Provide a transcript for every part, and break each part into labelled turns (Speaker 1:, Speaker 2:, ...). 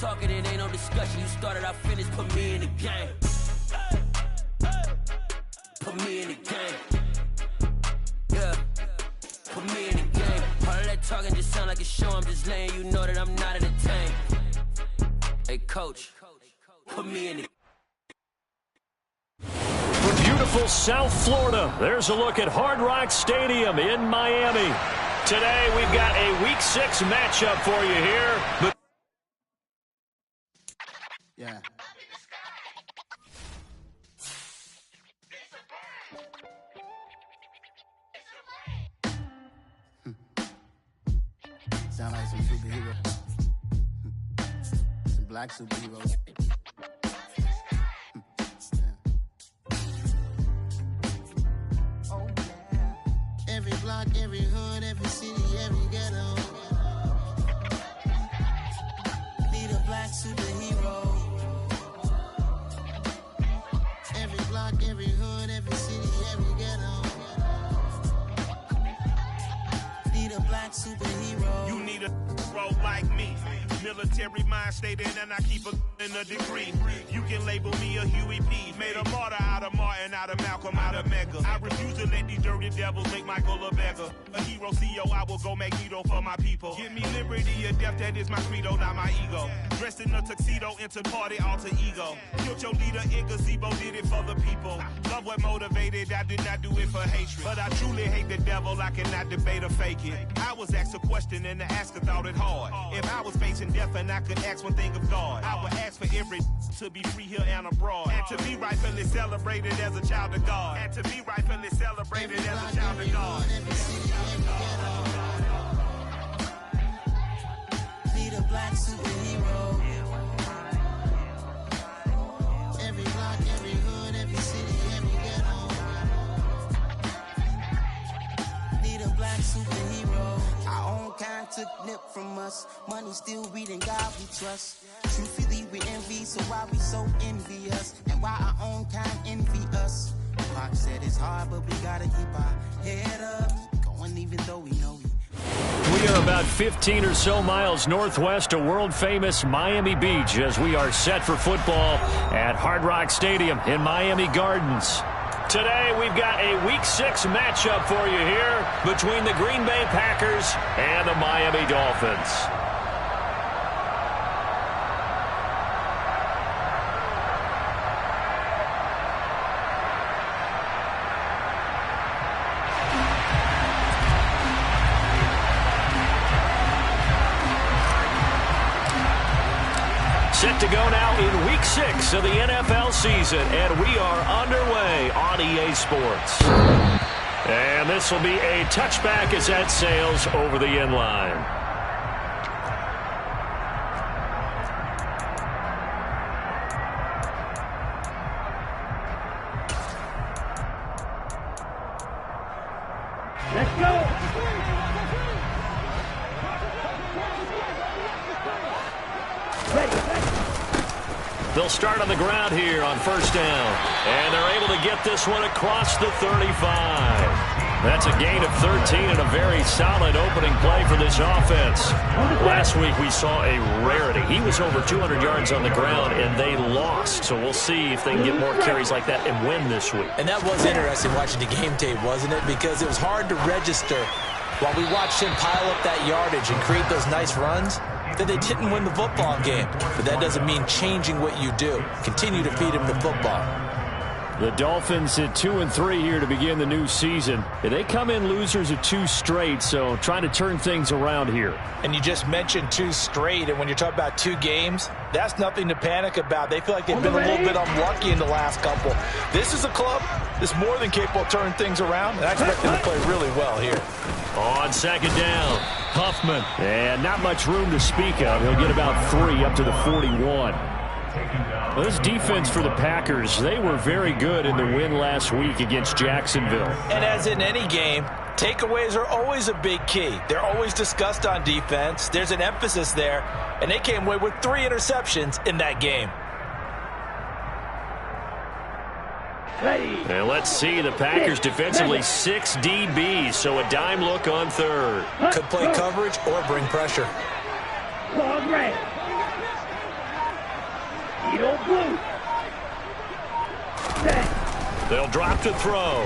Speaker 1: talking, it ain't no discussion. You started, I finished, put me in the game. Put me in the game. Yeah. Put me in the game. All of that talking just sound like a show. I'm just letting you know that I'm not entertained. Hey, coach, put me in the game.
Speaker 2: From beautiful South Florida, there's a look at Hard Rock Stadium in Miami. Today, we've got a Week 6 matchup for you here. But
Speaker 3: yeah. Sound like some superheroes. Some black superheroes. Every block, every hood, every city, every ghetto. Need a black superhero. Every block, every hood, every city, every ghetto. Need a black superhero.
Speaker 4: You need a role like me. Military mind stated, and I keep in a degree. You can label me a Huey P. Made a martyr out of Martin, out of Malcolm, out of Mega. I refuse to let these dirty devils make Michael a beggar. A hero CEO, I will go Magneto for my people. Give me liberty or death, that is my credo, not my ego. Dressed in a tuxedo, into party, alter ego. Killed your leader in gazebo, did it for the people. Love what motivated, I did not do it for hatred. But I truly hate the devil, I cannot debate or fake it. I was asked a question and the asker thought it hard. If I was facing death and I could ask one thing of God, I would ask for every to be free here and abroad, and to be rightfully celebrated as a child of God, and to be rightfully celebrated as a child of God.
Speaker 3: Need a black superhero. Every block, every hood, every city, every ghetto. Need a black superhero. Our own kind took nip from us. Money still reading God we trust. Truthfully we envy, so why we so envious? And why our own kind envy us? Pac said it's hard, but we gotta keep our head up. Going even though we know
Speaker 2: we are about 15 or so miles northwest of world-famous Miami Beach as we are set for football at Hard Rock Stadium in Miami Gardens. Today, we've got a Week 6 matchup for you here between the Green Bay Packers and the Miami Dolphins. Set to go now in Week 6 of the NFL season, and we are underway on EA Sports. And this will be a touchback as that sails over the end line.
Speaker 5: Let's go!
Speaker 2: They'll start on the ground here on first down. And they're able to get this one across the 35. That's a gain of 13 and a very solid opening play for this offense. Last week we saw a rarity. He was over 200 yards on the ground, and they lost. So we'll see if they can get more carries like that and win this week.
Speaker 6: And that was interesting watching the game tape, wasn't it? Because it was hard to register while we watched him pile up that yardage and create those nice runs, that they didn't win the football game. But that doesn't mean changing what you do. Continue to feed him the football.
Speaker 2: The Dolphins at 2-3 here to begin the new season. They come in losers of 2 straight, so trying to turn things around here.
Speaker 6: And you just mentioned 2 straight, and when you're talking about 2 games, that's nothing to panic about. They feel like they've been a little bit unlucky in the last couple. This is a club that's more than capable of turning things around, and I expect them to play really well here.
Speaker 2: On second down, Huffman. And not much room to speak of. He'll get about 3 up to the 41. Well, this defense for the Packers, they were very good in the win last week against Jacksonville.
Speaker 6: And as in any game, takeaways are always a big key. They're always discussed on defense. There's an emphasis there, and they came away with 3 interceptions in that game.
Speaker 2: And let's see, the Packers defensively 6 DBs, so a dime look on third.
Speaker 6: Could play coverage or bring pressure.
Speaker 2: They'll drop to throw.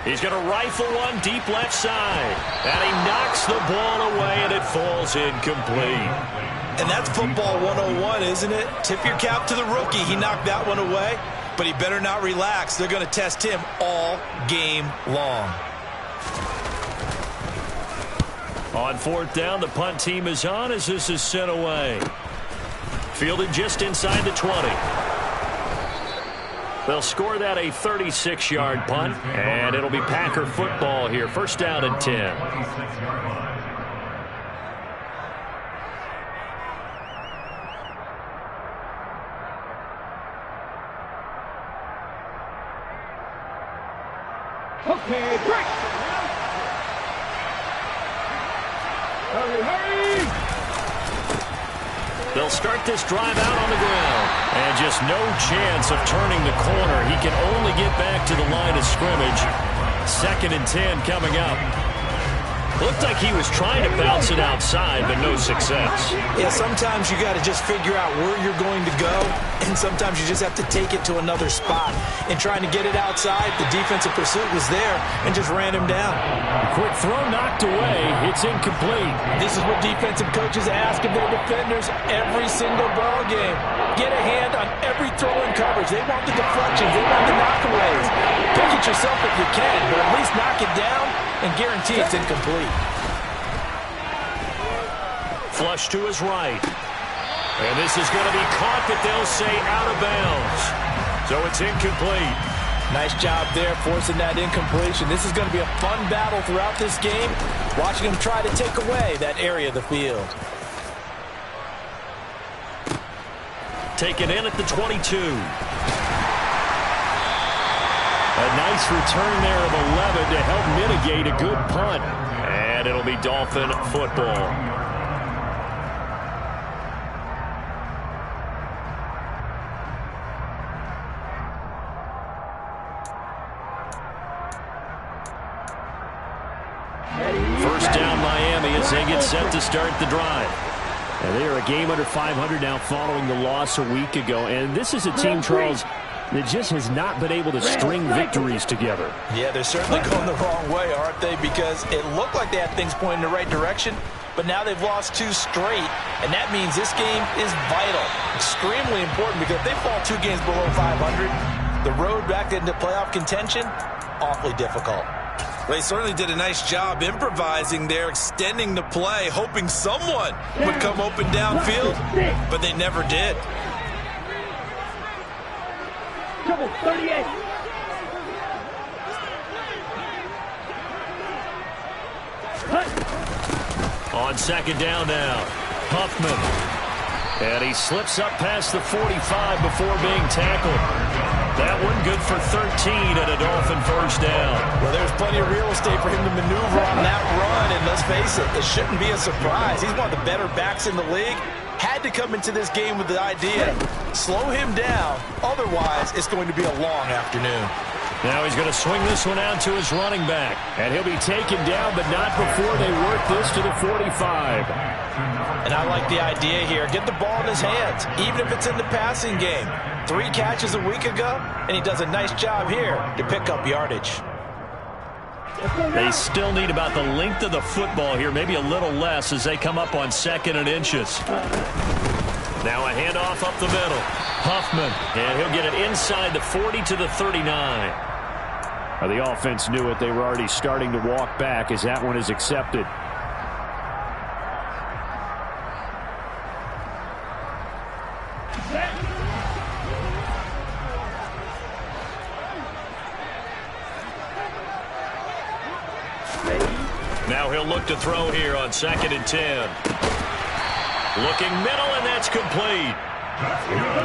Speaker 2: He's going to rifle one deep left side. And he knocks the ball away, and it falls incomplete.
Speaker 6: And that's football 101, isn't it? Tip your cap to the rookie. He knocked that one away, but he better not relax. They're going to test him all game long.
Speaker 2: On fourth down, the punt team is on as this is sent away. Fielded just inside the 20. They'll score that a 36-yard punt, and it'll be Packer football here. First down and 10.
Speaker 5: Okay, break! Hurry!
Speaker 2: They'll start this drive out on the ground. And just no chance of turning the corner. He can only get back to the line of scrimmage. 2nd and 10 coming up. Looked like he was trying to bounce it outside, but no success.
Speaker 6: Yeah, sometimes you got to just figure out where you're going to go, and sometimes you just have to take it to another spot. And trying to get it outside, the defensive pursuit was there and just ran him down.
Speaker 2: Quick throw knocked away. It's incomplete.
Speaker 6: This is what defensive coaches ask of their defenders every single ball game. Get a hand on every throw in coverage. They want the deflections. They want the knockaways. Pick it yourself if you can, but at least knock it down and guarantee it's incomplete.
Speaker 2: Flush to his right. And this is going to be caught, but they'll say out of bounds. So it's incomplete.
Speaker 6: Nice job there forcing that incompletion. This is going to be a fun battle throughout this game, watching them try to take away that area of the field.
Speaker 2: Taken in at the 22. A nice return there of 11 to help mitigate a good punt. And it'll be Dolphin football. First down Miami as they get set to start the drive. And they are a game under 500 now following the loss a week ago. And this is a team, Charles, that just has not been able to string victories together.
Speaker 6: Yeah, they're certainly going the wrong way, aren't they? Because it looked like they had things pointing in the right direction, but now they've lost 2 straight, and that means this game is vital, extremely important, because if they fall 2 games below 500, the road back into playoff contention, awfully difficult. They certainly did a nice job improvising there, extending the play, hoping someone would come open downfield, but they never did.
Speaker 5: Double 38.
Speaker 2: On second down now, Huffman. And he slips up past the 45 before being tackled. That one good for 13 and a Dolphin first down.
Speaker 6: Well, there's plenty of real estate for him to maneuver on that run, and let's face it, it shouldn't be a surprise. He's one of the better backs in the league. Had to come into this game with the idea, slow him down, otherwise it's going to be a long afternoon.
Speaker 2: Now he's going to swing this one out to his running back, and he'll be taken down, but not before they work this to the 45.
Speaker 6: And I like the idea here. Get the ball in his hands, even if it's in the passing game. 3 catches a week ago, and he does a nice job here to pick up yardage.
Speaker 2: They still need about the length of the football here, maybe a little less as they come up on 2nd and inches. Now a handoff up the middle. Huffman, and he'll get it inside the 40 to the 39. Now the offense knew it. They were already starting to walk back as that one is accepted. Now he'll look to throw here on 2nd and 10. Looking middle, and that's complete.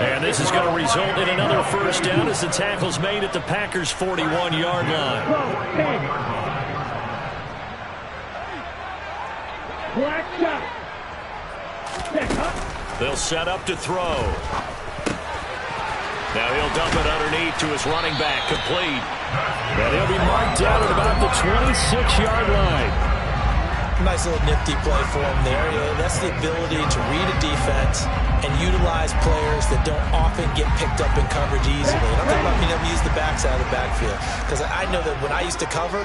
Speaker 2: And this is going to result in another first down as the tackle's made at the Packers' 41-yard line. They'll set up to throw. Now he'll dump it underneath to his running back, complete. And he'll be marked down at about the 26-yard line.
Speaker 6: Nice little nifty play for him there. That's the ability to read a defense and utilize players that don't often get picked up in coverage easily. And I'm talking about being able to use the backside of the backfield. Because I know that when I used to cover,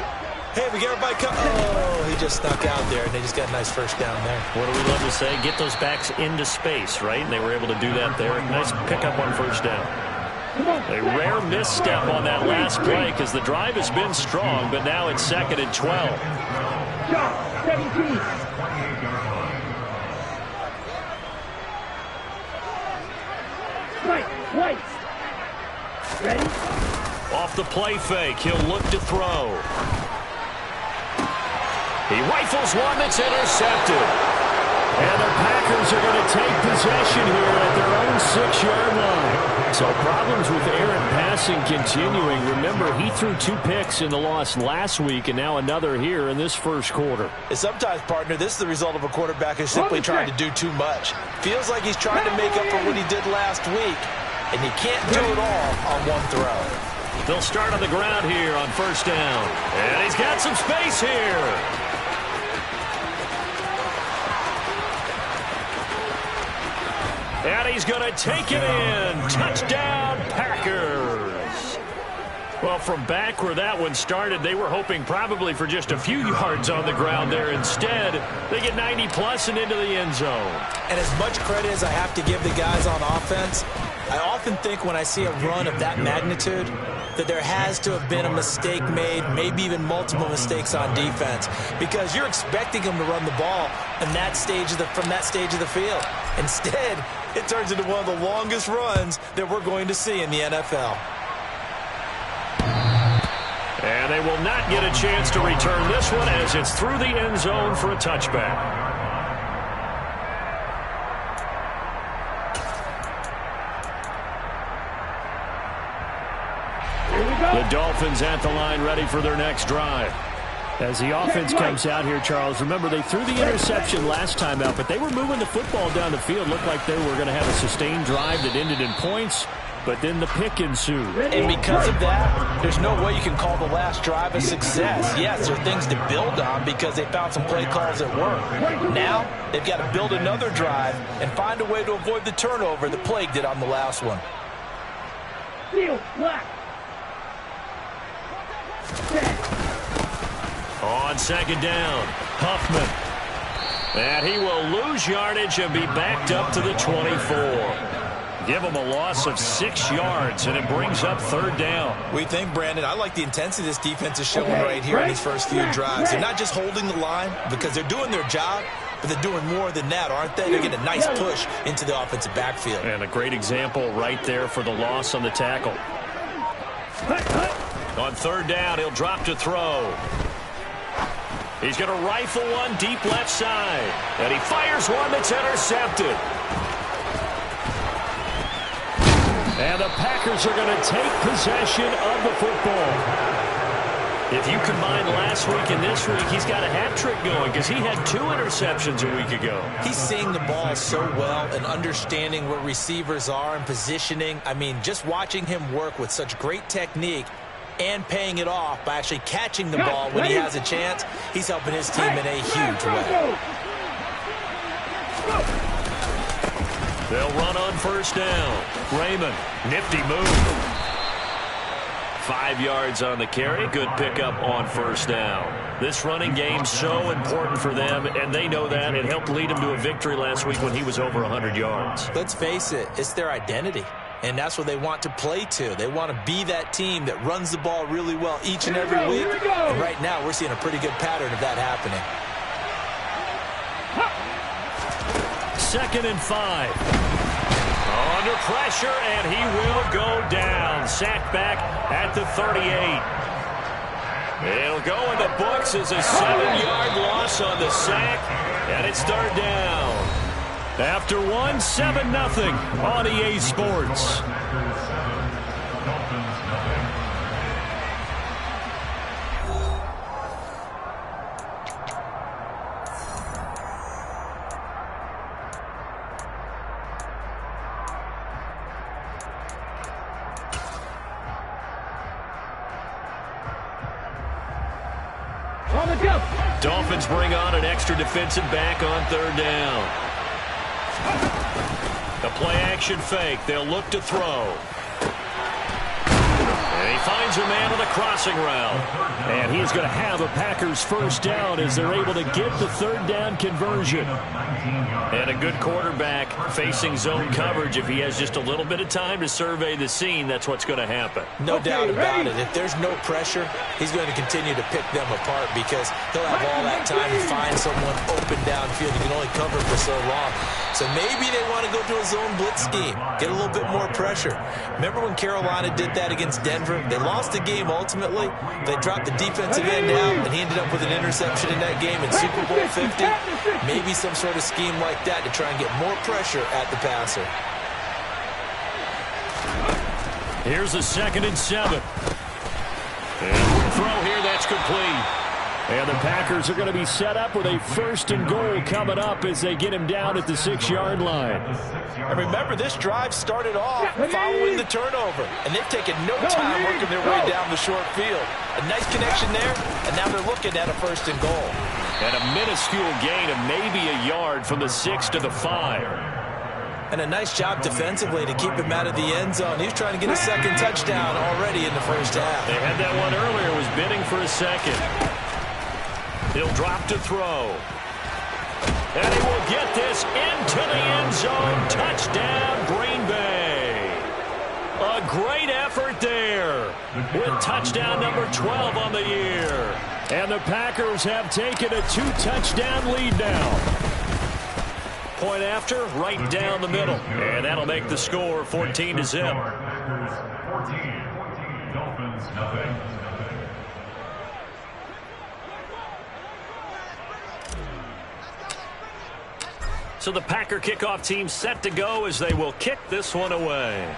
Speaker 6: hey, we get everybody oh, he just snuck out there, and they just got a nice first down there.
Speaker 2: What do we love to say? Get those backs into space, right? And they were able to do that there. Nice pickup on first down. A rare misstep on that last play because the drive has been strong, but now it's 2nd and 12.
Speaker 5: Shot, 17. Right, right. Ready?
Speaker 2: Off the play fake, he'll look to throw. He rifles one that's intercepted. And the Packers are going to take possession here at their own 6-yard line. So problems with Aaron passing continuing. Remember, he threw 2 picks in the loss last week and now another here in this first quarter.
Speaker 6: And sometimes, partner, this is the result of a quarterback who's simply trying to do too much. Feels like he's trying to make up for what he did last week, and he can't do it all on one throw.
Speaker 2: They'll start on the ground here on first down. And he's got some space here. And he's going to take it in. Touchdown, Packers. Well, from back where that one started, they were hoping probably for just a few yards on the ground there. Instead, they get 90-plus and into the end zone.
Speaker 6: And as much credit as I have to give the guys on offense, I often think when I see a run of that magnitude that there has to have been a mistake made, maybe even multiple mistakes on defense, because you're expecting them to run the ball in that stage from that stage of the field. Instead, it turns into one of the longest runs that we're going to see in the NFL.
Speaker 2: And they will not get a chance to return this one as it's through the end zone for a touchback. The Dolphins at the line ready for their next drive. As the offense comes out here, Charles, remember they threw the interception last time out, but they were moving the football down the field. Looked like they were going to have a sustained drive that ended in points, but then the pick ensued.
Speaker 6: And because of that, there's no way you can call the last drive a success. Yes, there are things to build on because they found some play calls that work. Now, they've got to build another drive and find a way to avoid the turnover that plagued it on the last one.
Speaker 5: Field, black.
Speaker 2: On second down, Huffman. And he will lose yardage and be backed up to the 24. Give him a loss of 6 yards, and it brings up third down.
Speaker 6: What do you think, Brandon? I like the intensity this defense is showing right here in these first few drives. They're not just holding the line because they're doing their job, but they're doing more than that, aren't they? They're getting a nice push into the offensive backfield.
Speaker 2: And a great example right there for the loss on the tackle. On third down, he'll drop to throw. He's going to rifle one deep left side. And he fires one that's intercepted. And the Packers are going to take possession of the football. If you combine last week and this week, he's got a hat trick going because he had 2 interceptions a week ago.
Speaker 6: He's seeing the ball so well and understanding where receivers are and positioning. I mean, just watching him work with such great technique and paying it off by actually catching the ball when he has a chance, he's helping his team in a huge way.
Speaker 2: They'll run on first down. Raymond, nifty move. 5 yards on the carry. Good pickup on first down. This running game's so important for them, and they know that. It helped lead them to a victory last week when he was over 100 yards.
Speaker 6: Let's face it, it's their identity. And that's what they want to play to. They want to be that team that runs the ball really well each and every week. And right now, we're seeing a pretty good pattern of that happening.
Speaker 2: 2nd and 5. Under pressure, and he will go down. Sacked back at the 38. It'll go in the books as a 7-yard loss on the sack, and it's third down. After 7-0 on EA Sports.
Speaker 5: On the jump.
Speaker 2: Dolphins bring on an extra defensive back on third down. A play-action fake. They'll look to throw. And he finds a man on the crossing route. And he's going to have a Packers first down as they're able to get the third down conversion. And a good quarterback facing zone coverage. If he has just a little bit of time to survey the scene, that's what's going to happen.
Speaker 6: No doubt about it. If there's no pressure, he's going to continue to pick them apart because he'll have all that time to find someone open downfield. He can only cover for so long. So maybe they want to go to a zone blitz scheme, get a little bit more pressure. Remember when Carolina did that against Denver? They lost the game ultimately. They dropped the defensive end out, and he ended up with an interception in that game in Super Bowl 50. Maybe some sort of scheme like that to try and get more pressure at the passer.
Speaker 2: Here's a 2nd and 7. And throw here, that's complete. And the Packers are going to be set up with a 1st and goal coming up as they get him down at the 6-yard line.
Speaker 6: And remember, this drive started off following the turnover, and they've taken no time working their way down the short field. A nice connection there, and now they're looking at a 1st and goal.
Speaker 2: And a minuscule gain of maybe a yard from the 6 to the 5.
Speaker 6: And a nice job defensively to keep him out of the end zone. He's trying to get a 2nd touchdown already in the first half.
Speaker 2: They had that one earlier, was bidding for a 2nd. He'll drop to throw. And he will get this into the end zone. Touchdown, Green Bay. A great effort there with touchdown number 12 on the year. And the Packers have taken a 2-touchdown lead now. Point after, right down the middle. And that'll make the score 14-0.
Speaker 7: Dolphins, nothing.
Speaker 2: So the Packer kickoff team set to go as they will kick this one away.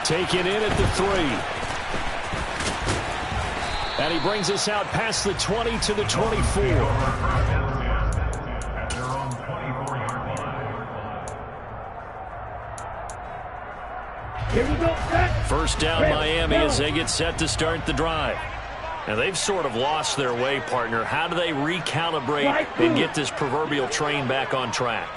Speaker 8: Taken in at the 3. And he brings us out past the 20 to the 24.
Speaker 5: Here we go, set.
Speaker 2: First down, Miami, as they get set to start the drive. Now, they've sort of lost their way, partner. How do they recalibrate and get this proverbial train back on track?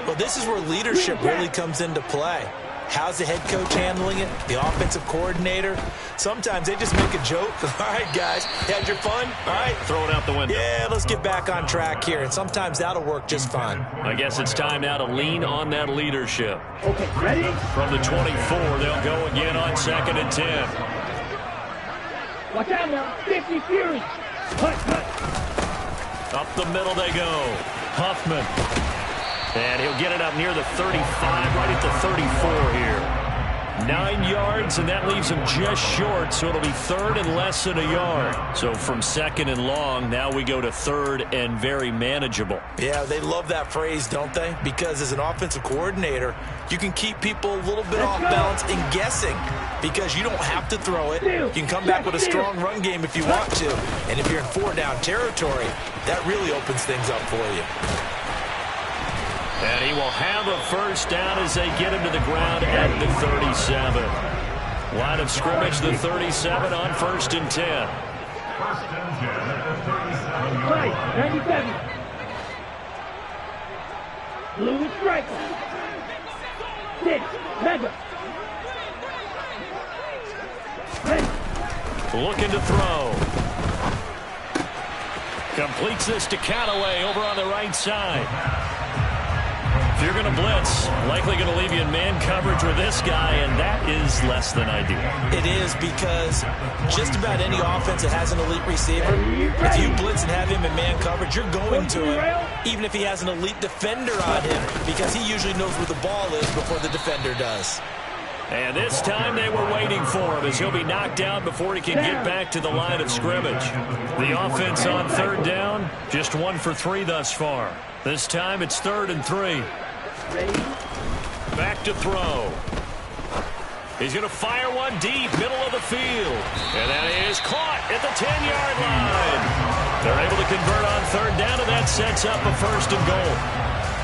Speaker 6: Well, this is where leadership really comes into play. How's the head coach handling it? The offensive coordinator? Sometimes they just make a joke. All right, guys, you had your fun? All right.
Speaker 2: Throw it out the window.
Speaker 6: Yeah, let's get back on track here. And sometimes that'll work just fine.
Speaker 2: I guess it's time now to lean on that leadership.
Speaker 5: Okay, ready?
Speaker 2: From the 24, they'll go again on 2nd and 10.
Speaker 5: Watch out now. 50 Fury. Cut.
Speaker 2: Up the middle they go. Huffman. And he'll get it up near the 35, right at the 34 here. 9 yards, and that leaves him just short, so it'll be 3rd and less than a yard. So from 2nd and long, now we go to 3rd and very manageable.
Speaker 6: Yeah, they love that phrase, don't they? Because as an offensive coordinator, you can keep people a little bit off balance and guessing because you don't have to throw it. You can come back with a strong run game if you want to. And if you're in 4-down territory, that really opens things up for you.
Speaker 2: And he will have a first down as they get him to the ground at the 37. Line of scrimmage, the 37 on 1st and 10.
Speaker 7: First and 10 at the 37.
Speaker 5: Right, 97. Blue striker. 6, Mega. Ready.
Speaker 2: Looking to throw. Completes this to Callaway over on the right side. If you're going to blitz, likely going to leave you in man coverage with this guy, and that is less than ideal.
Speaker 6: It is because just about any offense that has an elite receiver, if you blitz and have him in man coverage, you're going to him, even if he has an elite defender on him, because he usually knows where the ball is before the defender does.
Speaker 2: And this time they were waiting for him as he'll be knocked down before he can get back to the line of scrimmage. The offense on 3rd down, just 1 for 3 thus far. This time it's 3rd and 3. Back to throw. He's going to fire one deep, middle of the field. And that is caught at the 10-yard line. They're able to convert on 3rd down, and that sets up a 1st and goal.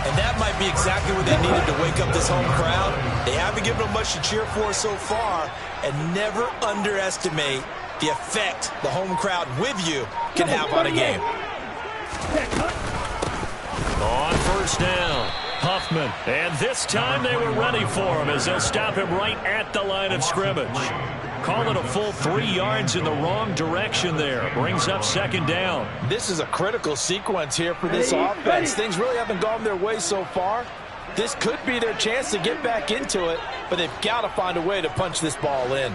Speaker 6: And that might be exactly what they needed to wake up this home crowd. They haven't given them much to cheer for so far, and never underestimate the effect the home crowd with you can have on a game.
Speaker 2: On first down, Huffman. And this time they were ready for him as they'll stop him right at the line of scrimmage. Call it a full 3 yards in the wrong direction there. Brings up second down.
Speaker 6: This is a critical sequence here for this offense. Things really haven't gone their way so far. This could be their chance to get back into it, but they've got to find a way to punch this ball in.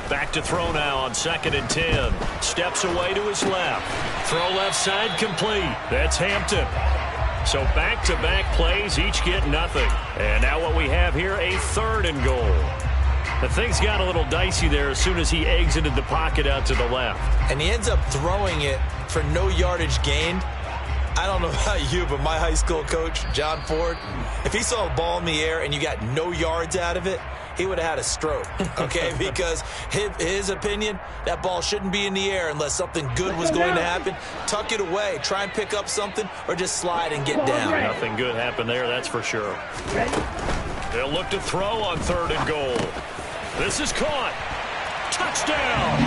Speaker 2: Back to throw now on 2nd and 10. Steps away to his left. Throw left side complete. That's Hampton. So back-to-back plays, each get nothing. And now what we have here, a 3rd and goal. The things got a little dicey there as soon as he exited the pocket out to the left.
Speaker 6: And he ends up throwing it for no yardage gained. I don't know about you, but my high school coach, John Ford, if he saw a ball in the air and you got no yards out of it, he would have had a stroke, okay? Because his opinion, that ball shouldn't be in the air unless something good was going to happen. Tuck it away, try and pick up something, or just slide and get down.
Speaker 2: Nothing good happened there, that's for sure. They'll look to throw on 3rd and goal. This is caught. Touchdown!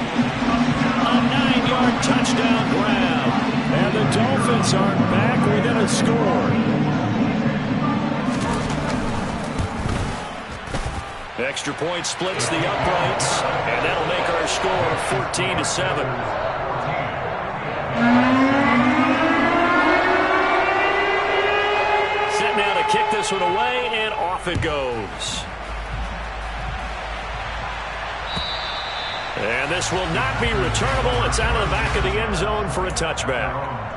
Speaker 2: A 9-yard touchdown grab. And the Dolphins are back within a score. Extra point splits the uprights, and that'll make our score 14-7. Set now to kick this one away, and off it goes. And this will not be returnable. It's out of the back of the end zone for a touchback.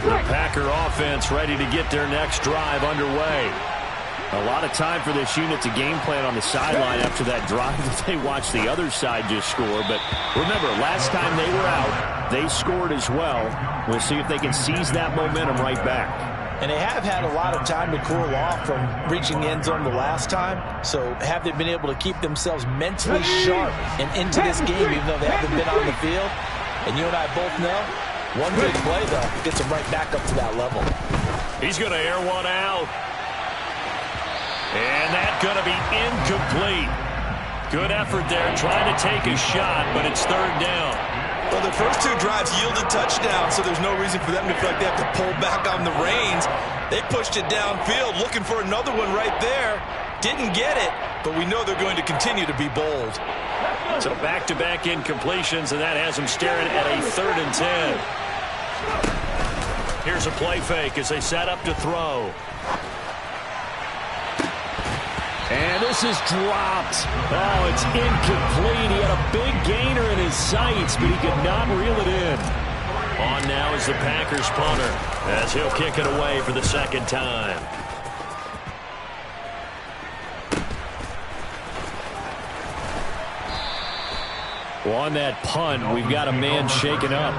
Speaker 2: The Packer offense ready to get their next drive underway. A lot of time for this unit to game plan on the sideline after that drive that they watched the other side just score. But remember, last time they were out, they scored as well. We'll see if they can seize that momentum right back.
Speaker 6: And they have had a lot of time to cool off from reaching the end zone the last time. So have they been able to keep themselves mentally sharp and into this game even though they haven't been on the field? And you and I both know, one big play, though, gets them right back up to that level.
Speaker 2: He's going to air one out. And that's going to be incomplete. Good effort there, trying to take a shot, but it's 3rd down.
Speaker 6: Well, the first 2 drives yielded touchdowns, so there's no reason for them to feel like they have to pull back on the reins. They pushed it downfield, looking for another one right there. Didn't get it, but we know they're going to continue to be bold.
Speaker 2: So back-to-back incompletions, and that has them staring at a 3rd and 10. Here's a play fake as they set up to throw.
Speaker 8: And this is dropped. Oh, it's incomplete. He had a big gainer in his sights, but he could not reel it in.
Speaker 2: On now is the Packers punter as he'll kick it away for the 2nd time.
Speaker 8: Well, on that punt, we've got a man shaken up.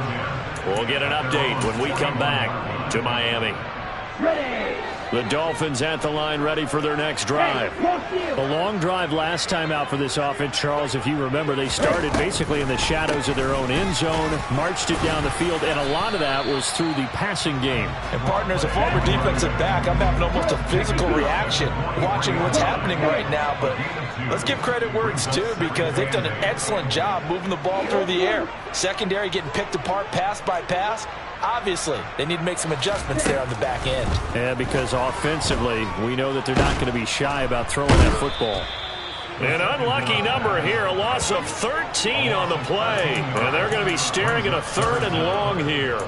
Speaker 2: We'll get an update when we come back to Miami.
Speaker 5: Ready.
Speaker 2: The Dolphins at the line, ready for their next drive.
Speaker 8: A long drive last time out for this offense, Charles. If you remember, they started basically in the shadows of their own end zone, marched it down the field, and a lot of that was through the passing game.
Speaker 6: And, partner, as a former defensive back, I'm having almost a physical reaction watching what's happening right now. But let's give credit where it's due because they've done an excellent job moving the ball through the air. Secondary getting picked apart pass by pass. Obviously, they need to make some adjustments there on the back end.
Speaker 8: Yeah, because offensively, we know that they're not going to be shy about throwing that football.
Speaker 2: An unlucky number here, a loss of 13 on the play. And they're going to be staring at a 3rd and long here.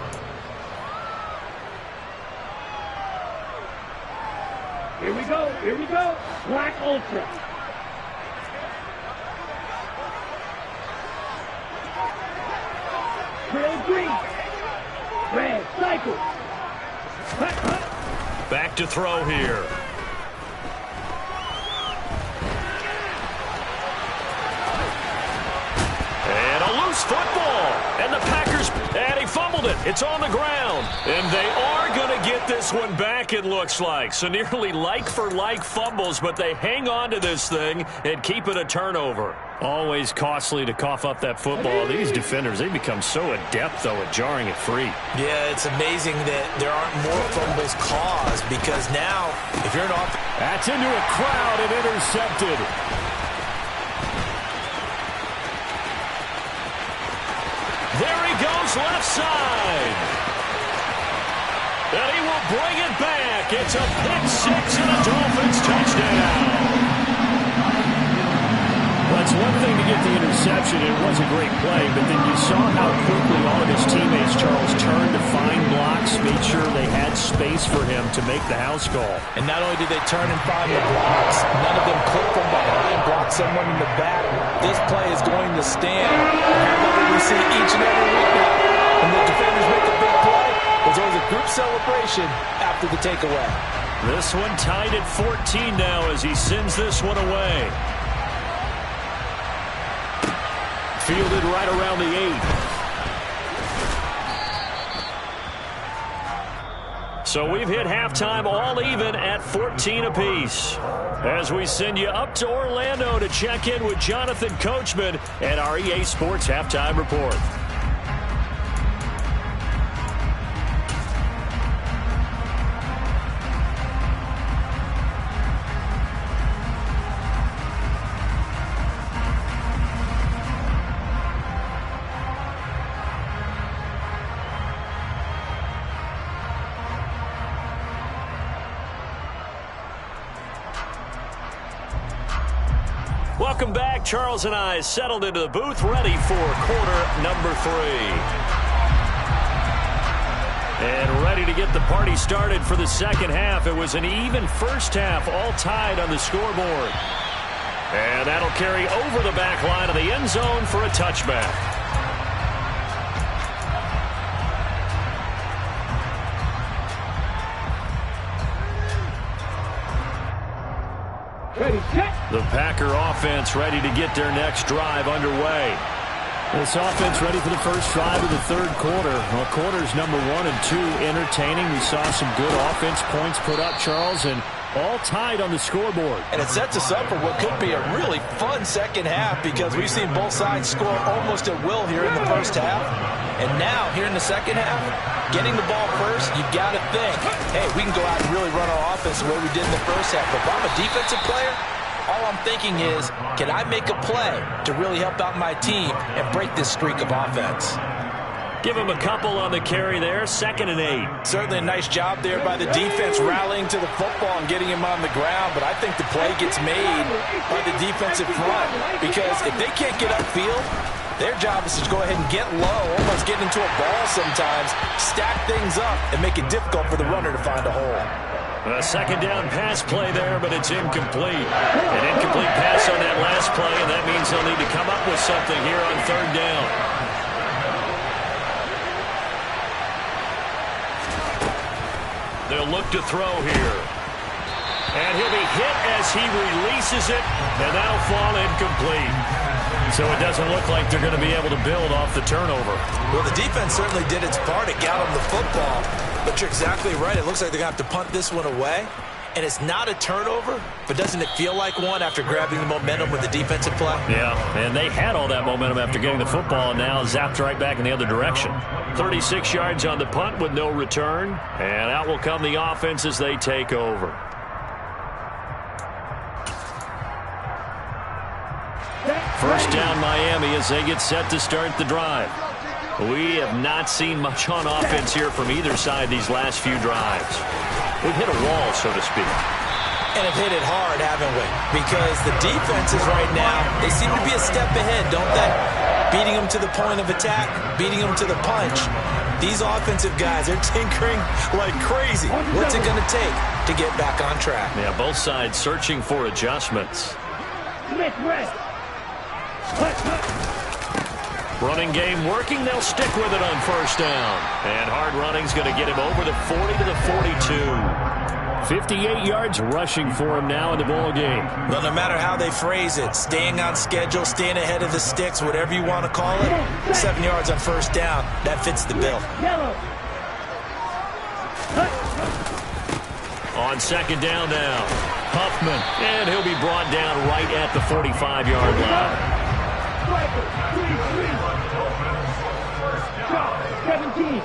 Speaker 5: Here we go. Here we go. Black Ultra. Trail green. Red cycle.
Speaker 2: Back to throw here. And a loose football. And the Packers, and he fumbles. fumbled it. It's on the ground. And they are going to get this one back, it looks like. So nearly like-for-like fumbles, but they hang on to this thing and keep it a turnover.
Speaker 8: Always costly to cough up that football. These defenders, they become so adept, though, at jarring it free.
Speaker 6: Yeah, it's amazing that there aren't more fumbles caused because now, if you're an offense...
Speaker 8: That's into a crowd and intercepted.
Speaker 2: There he goes, left side. And he will bring it back. It's a pick six and a Dolphins touchdown.
Speaker 8: Well, it's one thing to get the interception. It was a great play, but then you saw how quickly all of his teammates, Charles, turned to find blocks, made sure they had space for him to make the house call.
Speaker 6: And not only did they turn and find the blocks, none of them clip from behind, block someone in the back. This play is going to stand. And we see each and every week now, when the defenders make a big play, there's always a group celebration after the takeaway.
Speaker 2: This one tied at 14 now as he sends this one away. Fielded right around the 8. So we've hit halftime all even at 14 apiece. As we send you up to Orlando to check in with Jonathan Coachman and our EA Sports Halftime Report. Welcome back. Charles and I settled into the booth, ready for quarter number 3. And ready to get the party started for the second half. It was an even first half, all tied on the scoreboard. And that'll carry over the back line of the end zone for a touchback. The Packer offense ready to get their next drive underway.
Speaker 8: This offense ready for the first drive of the third quarter. Well, quarters number 1 and 2 entertaining. We saw some good offense points put up, Charles, and all tied on the scoreboard.
Speaker 6: And it sets us up for what could be a really fun second half because we've seen both sides score almost at will here in the first half. And now, here in the second half, getting the ball first, you've got to think, hey, we can go out and really run our offense the way we did in the first half. But if I'm a defensive player, all I'm thinking is, can I make a play to really help out my team and break this streak of offense?
Speaker 2: Give him a couple on the carry there, 2nd and 8.
Speaker 6: Certainly a nice job there by the defense rallying to the football and getting him on the ground, but I think the play gets made by the defensive front because if they can't get upfield, their job is to go ahead and get low, almost get into a ball sometimes, stack things up, and make it difficult for the runner to find a hole.
Speaker 2: A second down pass play there, but it's incomplete. An incomplete pass on that last play, and that means they'll need to come up with something here on third down. They'll look to throw here. And he'll be hit as he releases it, and that'll fall incomplete. So it doesn't look like they're going to be able to build off the turnover.
Speaker 6: Well, the defense certainly did its part. It got them the football. But you're exactly right. It looks like they're going to have to punt this one away. And it's not a turnover, but doesn't it feel like one after grabbing the momentum with the defensive play?
Speaker 2: Yeah, and they had all that momentum after getting the football, and now zapped right back in the other direction. 36 yards on the punt with no return. And out will come the offense as they take over. First down Miami as they get set to start the drive. We have not seen much on offense here from either side these last few drives. We've hit a wall, so to speak.
Speaker 6: And have hit it hard, haven't we? Because the defenses right now, they seem to be a step ahead, don't they? Beating them to the point of attack, beating them to the punch. These offensive guys, they're tinkering like crazy. What's it going to take to get back on track?
Speaker 2: Yeah, both sides searching for adjustments. Running game working. They'll stick with it on first down. And hard running's going to get him over the 40 to the 42.
Speaker 8: 58 yards rushing for him now in the ball game.
Speaker 6: Well, no matter how they phrase it, staying on schedule, staying ahead of the sticks, whatever you want to call it, 7 yards on first down, that fits the bill.
Speaker 2: On second down now, Huffman, and he'll be brought down right at the 45-yard line.
Speaker 5: 17.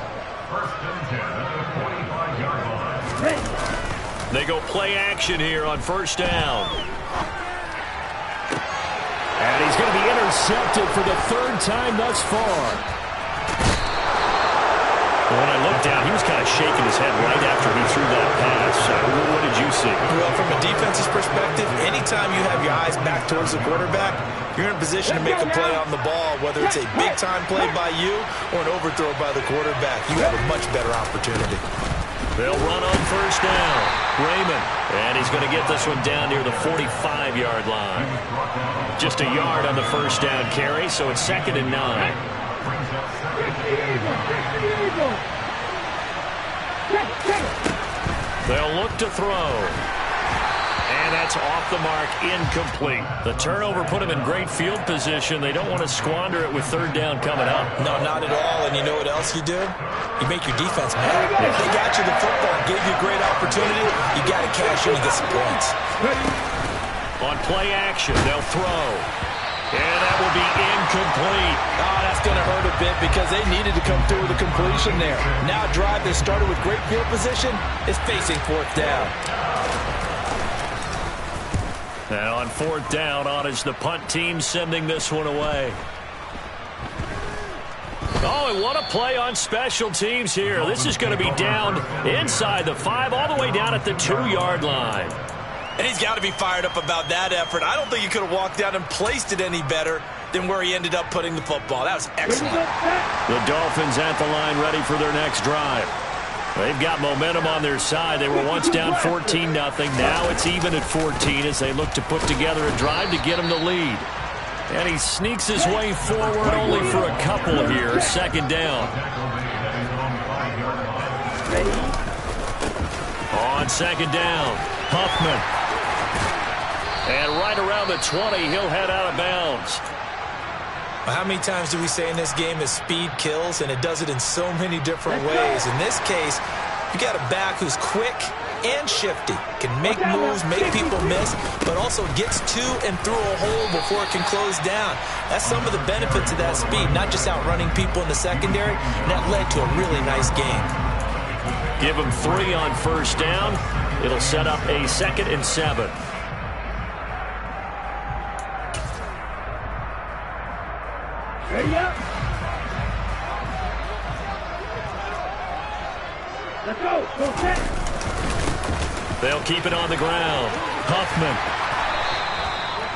Speaker 2: They go play action here on first down.
Speaker 8: And he's going to be intercepted for the third time thus far.
Speaker 2: When I looked down, he was kind of shaking his head right after he threw that pass. What did you see?
Speaker 6: Well, from a defense's perspective, anytime you have your eyes back towards the quarterback, you're in a position to make a play on the ball, whether it's a big-time play by you or an overthrow by the quarterback. You have a much better opportunity.
Speaker 2: They'll run on first down. Raymond, and he's going to get this one down near the 45-yard line. Just a yard on the first down carry, so it's 2nd and 9. They'll look to throw. And that's off the mark, incomplete. The turnover put them in great field position. They don't want to squander it with third down coming up.
Speaker 6: No, not at all. And you know what else you do? You make your defense mad. If they got you the football, gave you a great opportunity, you got to cash in and get some points.
Speaker 2: On play action, they'll throw. And that will be incomplete.
Speaker 6: Oh, that's going to hurt a bit because they needed to come through with a completion there. Now a drive that started with great field position is facing fourth down.
Speaker 2: Now on fourth down, on is the punt team sending this one away. Oh, and what a play on special teams here. This is going to be down inside the 5, all the way down at the 2-yard line.
Speaker 6: And he's got to be fired up about that effort. I don't think he could have walked down and placed it any better than where he ended up putting the football. That was excellent.
Speaker 2: The Dolphins at the line ready for their next drive. They've got momentum on their side. They were once down 14-0. Now it's even at 14 as they look to put together a drive to get them the lead. And he sneaks his way forward only for a couple here. 2nd down. On 2nd down, Huffman. And right around the 20, he'll head out of bounds.
Speaker 6: How many times do we say in this game that speed kills, and it does it in so many different ways? In this case, you got a back who's quick and shifty, can make moves, make people miss, but also gets to and through a hole before it can close down. That's some of the benefits of that speed, not just outrunning people in the secondary, and that led to a really nice game.
Speaker 2: Give him 3 on first down. It'll set up a 2nd and 7.
Speaker 5: Ready up. Let's go. Go set.
Speaker 2: They'll keep it on the ground. Huffman.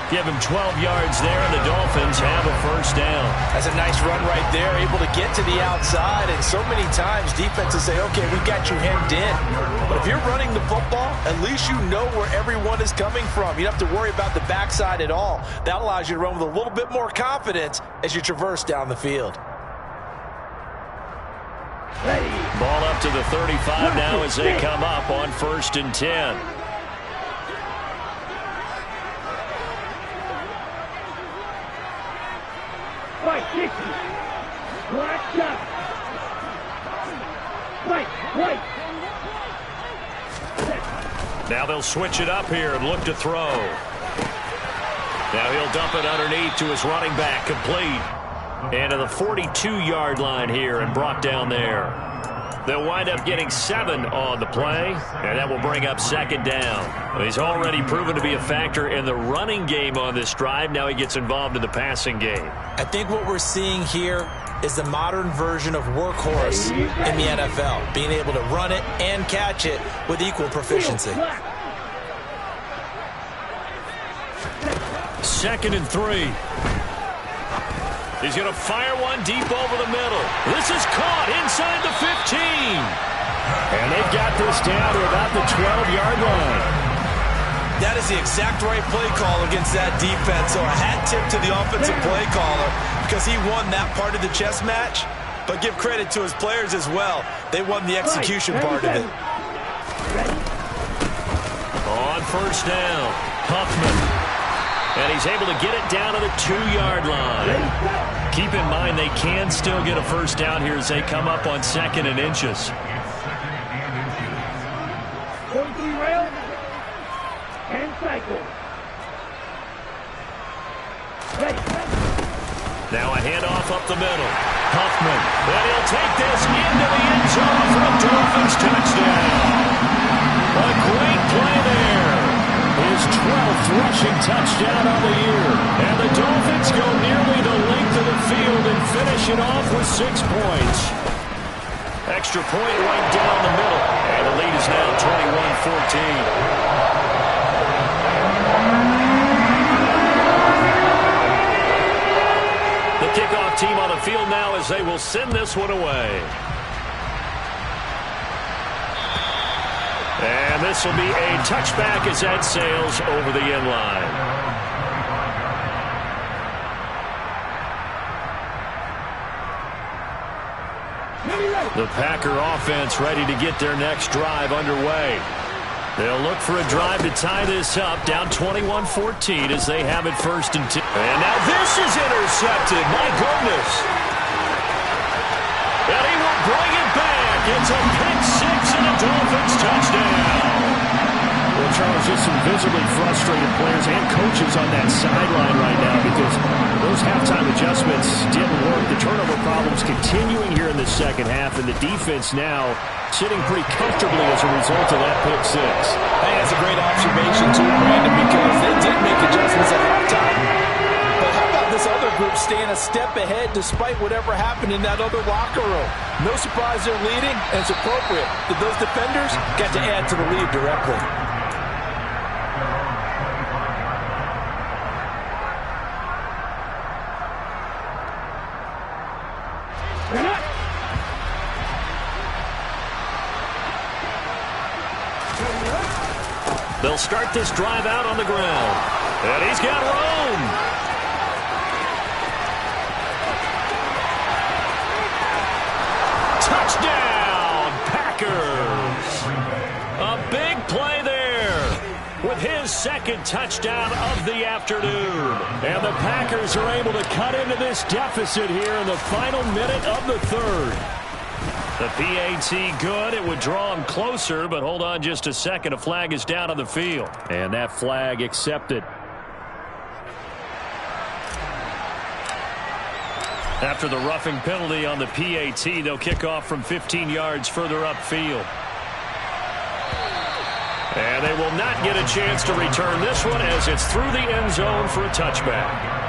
Speaker 2: Give him 12 yards there, and the Dolphins have a first down.
Speaker 6: That's a nice run right there, able to get to the outside. And so many times defenses say, okay, we've got you hemmed in. But if you're running the football, at least you know where everyone is coming from. You don't have to worry about the backside at all. That allows you to run with a little bit more confidence as you traverse down the field.
Speaker 2: Ball up to the 35 now as they come up on 1st and 10.
Speaker 5: Fight, 60. Black shot. Fight, white.
Speaker 2: Now they'll switch it up here and look to throw. Now he'll dump it underneath to his running back, complete. And to the 42-yard line here and brought down there. They'll wind up getting 7 on the play, and that will bring up 2nd down. He's already proven to be a factor in the running game on this drive. Now he gets involved in the passing game.
Speaker 6: I think what we're seeing here is the modern version of workhorse in the NFL, being able to run it and catch it with equal proficiency.
Speaker 2: 2nd and 3. He's going to fire one deep over the middle. This is caught inside the 15.
Speaker 8: And they've got this down to about the 12-yard line.
Speaker 6: That is the exact right play call against that defense. So a hat tip to the offensive play caller because he won that part of the chess match. But give credit to his players as well. They won the execution part of it.
Speaker 2: on first down. Huffman. And he's able to get it down to the 2-yard line. Keep in mind they can still get a first down here as they come up on 2nd and inches.
Speaker 5: 43 rail and cycle. Ready.
Speaker 2: Now a handoff up the middle. Huffman. And he'll take this into the end zone for a Dolphins touchdown. A great play there. His 12th rushing touchdown on the year. And the Dolphins go nearly the length of the field and finish it off with 6 points. Extra point right down the middle. And the lead is now 21-14. The kickoff team on the field now as they will send this one away. And this will be a touchback as that sails over the end line. The Packer offense ready to get their next drive underway. They'll look for a drive to tie this up, down 21-14 as they have it 1st and 2. And now this is intercepted. My goodness. And he will bring it back. It's a pick 6 and a Dolphins touchdown.
Speaker 8: Well, Charles, just some visibly frustrated players and coaches on that sideline right now because those halftime adjustments didn't work. The turnover problems continuing here in the second half, and the defense now sitting pretty comfortably as a result of that pick 6.
Speaker 6: I think that's a great observation, too, Brandon, because they did make adjustments at halftime. But how about this other group staying a step ahead despite whatever happened in that other locker room? No surprise they're leading, and it's appropriate that those defenders got to add to the lead directly.
Speaker 2: They'll start this drive out on the ground. And he's got room. Touchdown, Packers. A big play there with his 2nd touchdown of the afternoon. And the Packers are able to cut into this deficit here in the final minute of the 3rd. The PAT good. It would draw him closer, but hold on just a second. A flag is down on the field.
Speaker 8: And that flag accepted.
Speaker 2: After the roughing penalty on the PAT, they'll kick off from 15 yards further upfield. And they will not get a chance to return this one as it's through the end zone for a touchback.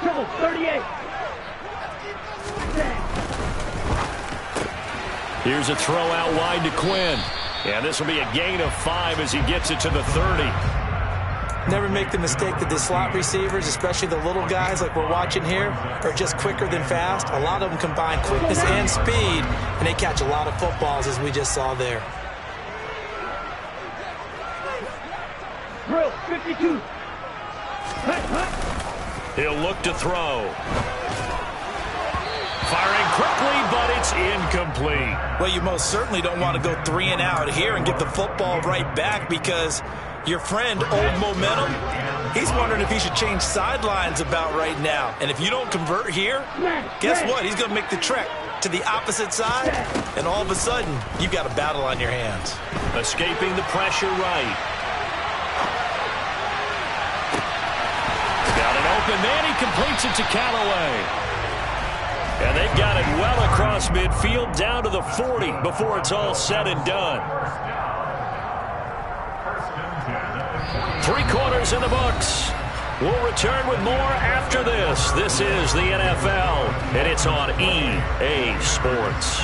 Speaker 5: Triple 38.
Speaker 2: Here's a throw out wide to Quinn. And this will be a gain of 5 as he gets it to the 30.
Speaker 6: Never make the mistake that the slot receivers, especially the little guys like we're watching here, are just quicker than fast. A lot of them combine quickness and speed, and they catch a lot of footballs, as we just saw there.
Speaker 5: Drill 52.
Speaker 2: He'll look to throw. Firing quickly, but it's incomplete.
Speaker 6: Well, you most certainly don't want to go 3 and out here and get the football right back because your friend, Old Momentum, he's wondering if he should change sidelines about right now. And if you don't convert here, guess what? He's going to make the trek to the opposite side, and all of a sudden, you've got a battle on your hands.
Speaker 2: Escaping the pressure right. Got it open, then he completes it to Callaway. And they've got it well across midfield, down to the 40 before it's all said and done. 3 quarters in the books. We'll return with more after this. This is the NFL, and it's on EA Sports.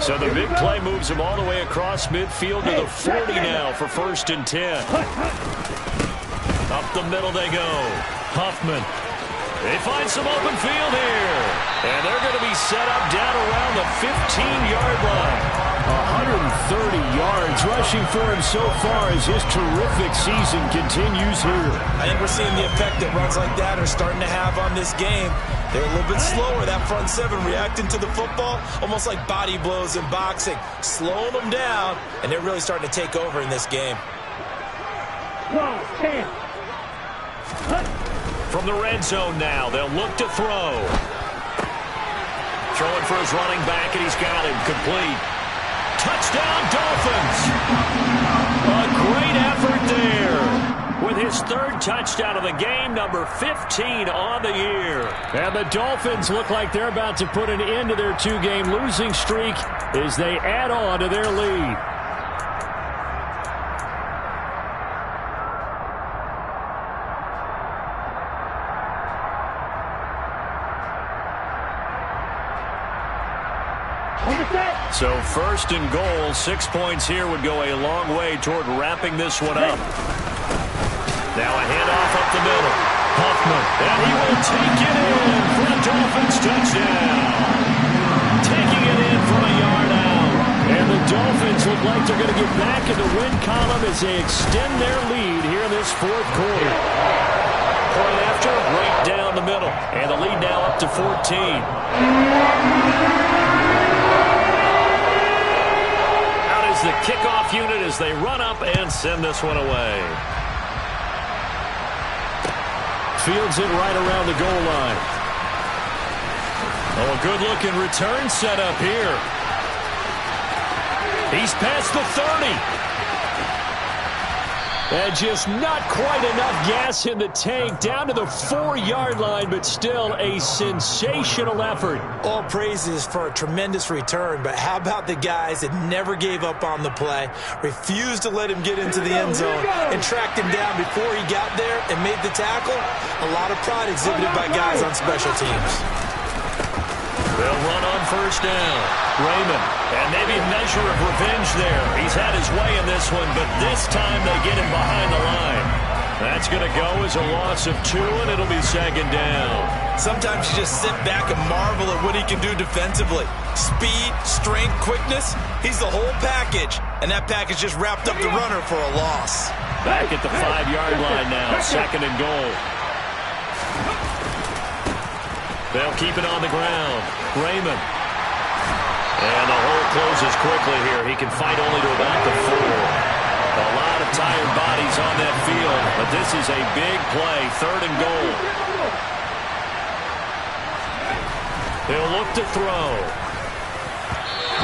Speaker 2: So the big play moves them all the way across midfield to the 40 now for 1st and 10. Up the middle they go. Huffman. They find some open field here. And they're going to be set up down around the 15-yard line.
Speaker 8: 130 yards rushing for him so far as his terrific season continues here.
Speaker 6: I think we're seeing the effect that runs like that are starting to have on this game. They're a little bit slower, that front seven, reacting to the football, almost like body blows in boxing, slowing them down, and they're really starting to take over in this game.
Speaker 2: From the red zone now, they'll look to throw. Throwing for his running back, and he's got him complete. Touchdown, Dolphins! A great effort there with his 3rd touchdown of the game, number 15 on the year.
Speaker 8: And the Dolphins look like they're about to put an end to their 2-game losing streak as they add on to their lead.
Speaker 2: So 1st and goal, 6 points here would go a long way toward wrapping this one up. Now a handoff up the middle. Huffman, and he will take it in for the Dolphins touchdown. Taking it in from a yard out.
Speaker 8: And the Dolphins look like they're going to get back in the win column as they extend their lead here in this 4th quarter.
Speaker 2: Point after, right down the middle. And the lead now up to 14. The kickoff unit as they run up and send this one away.
Speaker 8: Fields it right around the goal line.
Speaker 2: Oh, a good-looking return set up here. He's past the 30.
Speaker 8: And just not quite enough gas in the tank, down to the 4-yard line, but still a sensational effort.
Speaker 6: All praises for a tremendous return, but how about the guys that never gave up on the play, refused to let him get into the end zone, and tracked him down before he got there and made the tackle? A lot of pride exhibited by guys on special teams.
Speaker 2: They'll run on 1st down. Raymond, and maybe a measure of revenge there. He's had his way in this one, but this time they get him behind the line. That's going to go as a loss of 2, and it'll be 2nd down.
Speaker 6: Sometimes you just sit back and marvel at what he can do defensively. Speed, strength, quickness, he's the whole package. And that package just wrapped up the runner for a loss.
Speaker 2: Back at the 5-yard line now, 2nd and goal. They'll keep it on the ground. Raymond. And the hole closes quickly here. He can fight only to about the 4. A lot of tired bodies on that field, but this is a big play. 3rd and goal. They'll look to throw.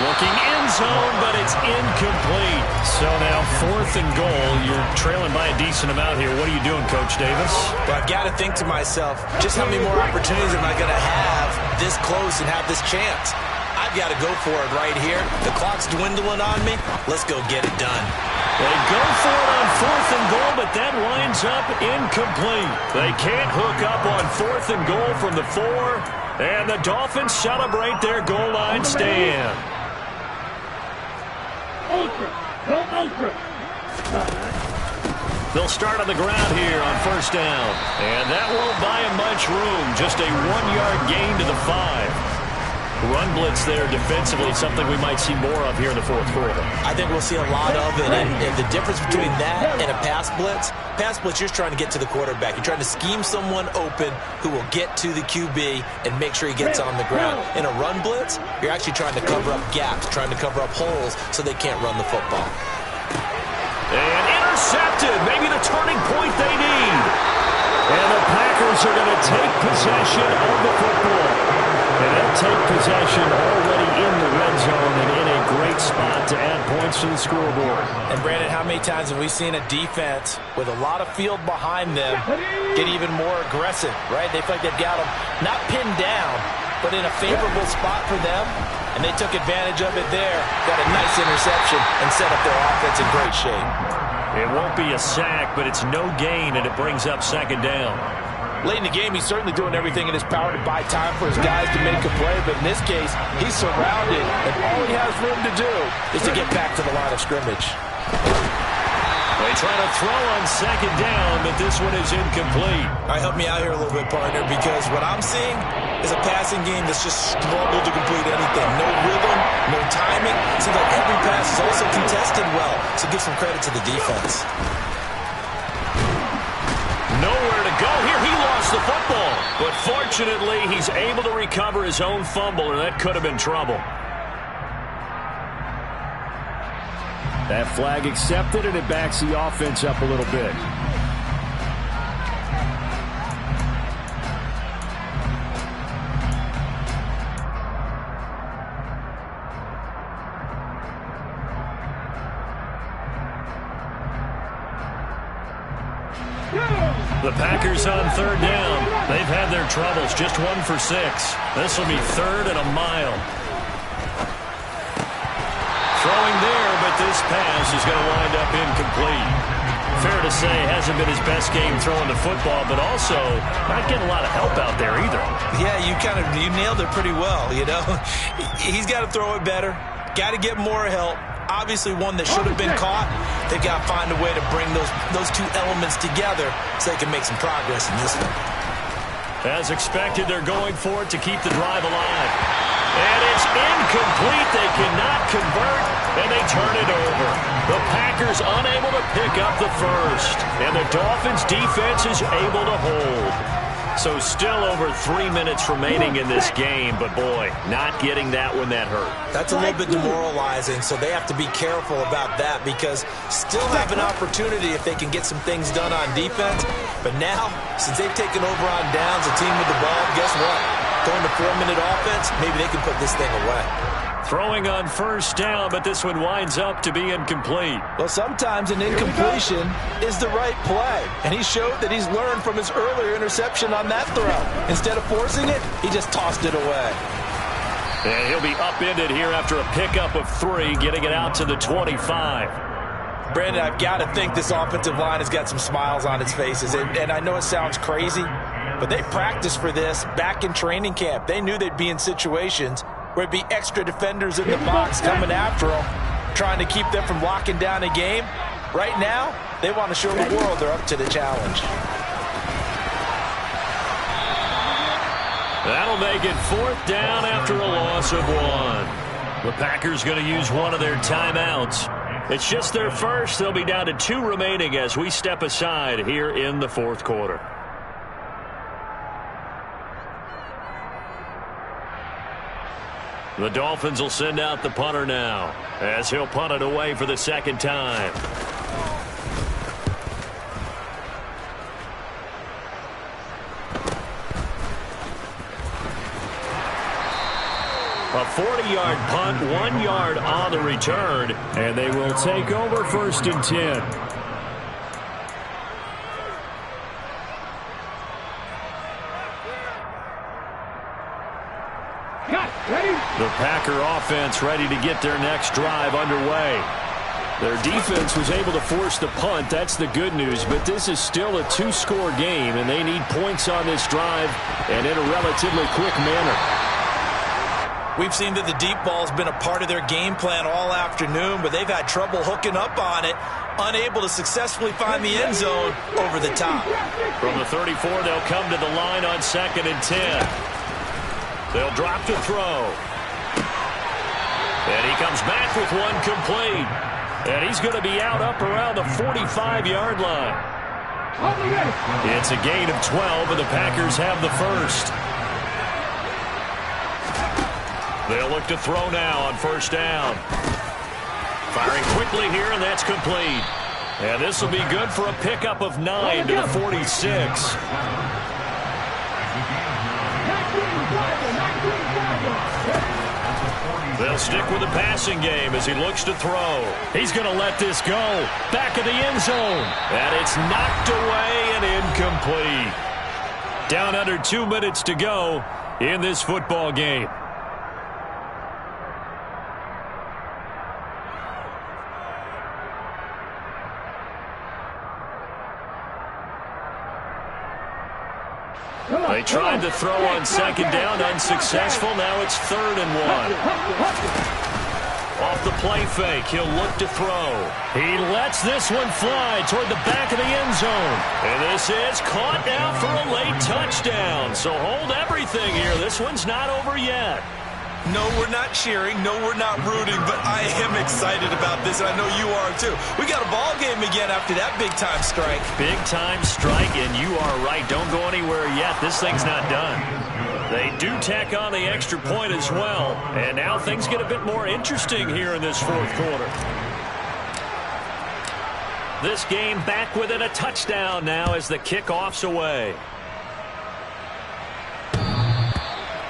Speaker 2: Looking end zone, but it's incomplete. So now 4th and goal. You're trailing by a decent amount here. What are you doing, Coach Davis?
Speaker 6: Well, I've got to think to myself, just how many more opportunities am I going to have this close and have this chance? I've got to go for it right here. The clock's dwindling on me. Let's go get it done.
Speaker 2: They go for it on 4th and goal, but that winds up incomplete. They can't hook up on 4th and goal from the 4, and the Dolphins celebrate their goal line stand. They'll start on the ground here on 1st down, and that won't buy them much room. Just a 1-yard gain to the 5. Run blitz there defensively, something we might see more of here in the 4th quarter.
Speaker 6: I think we'll see a lot of it, and the difference between that and a pass blitz, you're just trying to get to the quarterback. You're trying to scheme someone open who will get to the QB and make sure he gets on the ground. In a run blitz, you're actually trying to cover up gaps, trying to cover up holes so they can't run the football.
Speaker 2: And intercepted, maybe the turning point they need.
Speaker 8: And the Packers are going to take possession of the football. And they'll take possession already in the red zone and in a great spot to add points to the scoreboard.
Speaker 6: And, Brandon, how many times have we seen a defense with a lot of field behind them get even more aggressive, right? They feel like they've got them not pinned down, but in a favorable spot for them, and they took advantage of it there, got a nice interception, and set up their offense in great shape.
Speaker 2: It won't be a sack, but it's no gain, and it brings up 2nd down.
Speaker 6: Late in the game, he's certainly doing everything in his power to buy time for his guys to make a play, but in this case, he's surrounded, and all he has room to do is to get back to the line of scrimmage.
Speaker 2: They try to throw on second down, but this one is incomplete.
Speaker 6: All right, help me out here a little bit, partner, because what I'm seeing is a passing game that's just struggled to complete anything. No rhythm, no timing. Seems like every pass is also contested well, so give some credit to the defense.
Speaker 2: Nowhere to go here. He lost the football, but fortunately, he's able to recover his own fumble, or that could have been trouble.
Speaker 8: That flag accepted, and it backs the offense up a little bit.
Speaker 2: The Packers on third down. They've had their troubles, just 1 for 6. This will be 3rd and a mile. Throwing there, but this pass is going to wind up incomplete. Fair to say, hasn't been his best game throwing the football, but also not getting a lot of help out there either.
Speaker 6: Yeah, you nailed it pretty well, you know. He's got to throw it better, got to get more help. Obviously one that should have been caught. They've got to find a way to bring those two elements together so they can make some progress in this one.
Speaker 2: As expected, they're going for it to keep the drive alive. And it's incomplete. They cannot convert, and they turn it over. The Packers unable to pick up the first, and the Dolphins' defense is able to hold. So still over 3 minutes remaining in this game, but boy, not getting that one that hurt.
Speaker 6: That's a little bit demoralizing, so they have to be careful about that because still have an opportunity if they can get some things done on defense. But now, since they've taken over on downs, a team with the ball, guess what? Going to 4-minute offense, maybe they can put this thing away.
Speaker 2: Throwing on first down, but this one winds up to be incomplete.
Speaker 6: Well, sometimes an incompletion is the right play, and he showed that he's learned from his earlier interception on that throw. Instead of forcing it, he just tossed it away.
Speaker 2: And he'll be upended here after a pickup of 3, getting it out to the 25.
Speaker 6: Brandon, I've got to think this offensive line has got some smiles on its faces, and I know it sounds crazy, but they practiced for this back in training camp. They knew they'd be in situations where it'd be extra defenders in the box coming after them, trying to keep them from locking down a game. Right now, they want to show the world they're up to the challenge.
Speaker 2: That'll make it 4th down after a loss of 1. The Packers going to use one of their timeouts. It's just their first. They'll be down to 2 remaining as we step aside here in the 4th quarter. The Dolphins will send out the punter now as he'll punt it away for the 2nd time. A 40-yard punt, 1 yard on the return,
Speaker 8: and they will take over 1st and 10.
Speaker 2: The Packer offense ready to get their next drive underway. Their defense was able to force the punt. That's the good news, but this is still a 2-score game, and they need points on this drive and in a relatively quick manner.
Speaker 6: We've seen that the deep ball's been a part of their game plan all afternoon, but they've had trouble hooking up on it, unable to successfully find the end zone over the top.
Speaker 2: From the 34, they'll come to the line on 2nd and 10. They'll drop to throw. And he comes back with one complete. And he's going to be out up around the 45-yard line. It's a gain of 12, and the Packers have the first. They'll look to throw now on 1st down. Firing quickly here, and that's complete. And this will be good for a pickup of 9 to the 46. They'll stick with the passing game as he looks to throw. He's going to let this go. Back of the end zone. And it's knocked away and incomplete. Down under 2 minutes to go in this football game. They tried to throw on second down, unsuccessful. Now it's 3rd and 1. Off the play fake, he'll look to throw. He lets this one fly toward the back of the end zone. And this is caught now for a late touchdown. So hold everything here. This one's not over yet.
Speaker 6: No, we're not cheering. No, we're not rooting. But I am excited about this, and I know you are too. We got a ball game again after that big-time strike.
Speaker 2: Big-time strike, and you are right. Don't go anywhere yet. This thing's not done. They do tack on the extra point as well. And now things get a bit more interesting here in this 4th quarter. This game back within a touchdown now as the kickoff's away.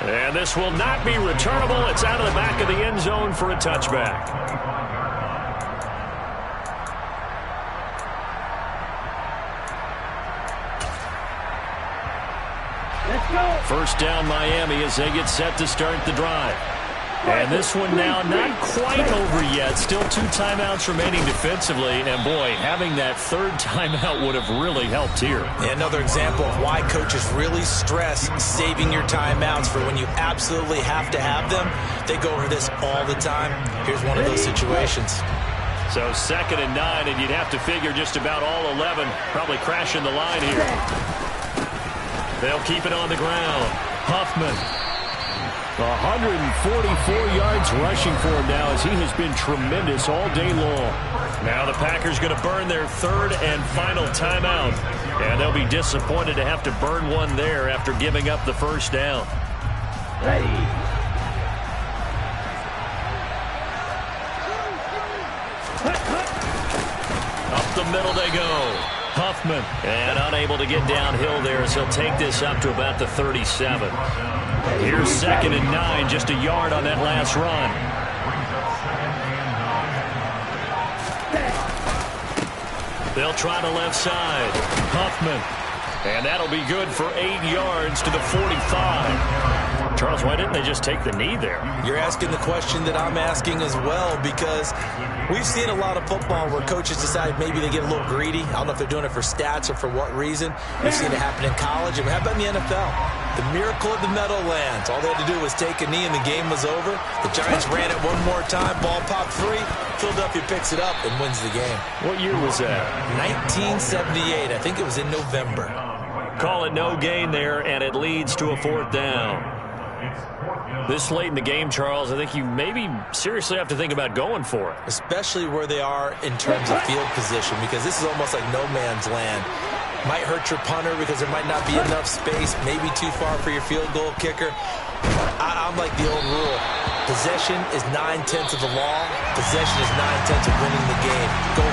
Speaker 2: And this will not be returnable. It's out of the back of the end zone for a touchback. First down Miami as they get set to start the drive. And this one now not quite over yet. Still 2 timeouts remaining defensively. And, boy, having that 3rd timeout would have really helped here.
Speaker 6: Yeah, another example of why coaches really stress saving your timeouts for when you absolutely have to have them. They go over this all the time. Here's one of those situations.
Speaker 2: So 2nd and 9, and you'd have to figure just about all 11 probably crashing the line here. They'll keep it on the ground. Huffman.
Speaker 8: 144 yards rushing for him now as he has been tremendous all day long.
Speaker 2: Now the Packers going to burn their 3rd and final timeout. And they'll be disappointed to have to burn one there after giving up the first down.
Speaker 5: Ready.
Speaker 2: Up the middle they go. Huffman, and unable to get downhill there, so he'll take this up to about the 37. Here's 2nd and 9, just a yard on that last run. They'll try the left side. Huffman, and that'll be good for 8 yards to the 45. Charles, why didn't they just take the knee there?
Speaker 6: You're asking the question that I'm asking as well, because we've seen a lot of football where coaches decide maybe they get a little greedy. I don't know if they're doing it for stats or for what reason. We've seen it happen in college. And how about in the NFL? The miracle of the Meadowlands. All they had to do was take a knee and the game was over. The Giants ran it one more time. Ball popped free. Philadelphia picks it up and wins the game.
Speaker 2: What year was that?
Speaker 6: 1978. I think it was in November.
Speaker 2: Call it no gain there, and it leads to a 4th down. This late in the game, Charles, I think you maybe seriously have to think about going for it.
Speaker 6: Especially where they are in terms of field position, because this is almost like no man's land. Might hurt your punter because there might not be enough space, maybe too far for your field goal kicker. I'm like the old rule. Possession is 9/10 of the law. Possession is 9/10 of winning the game. Go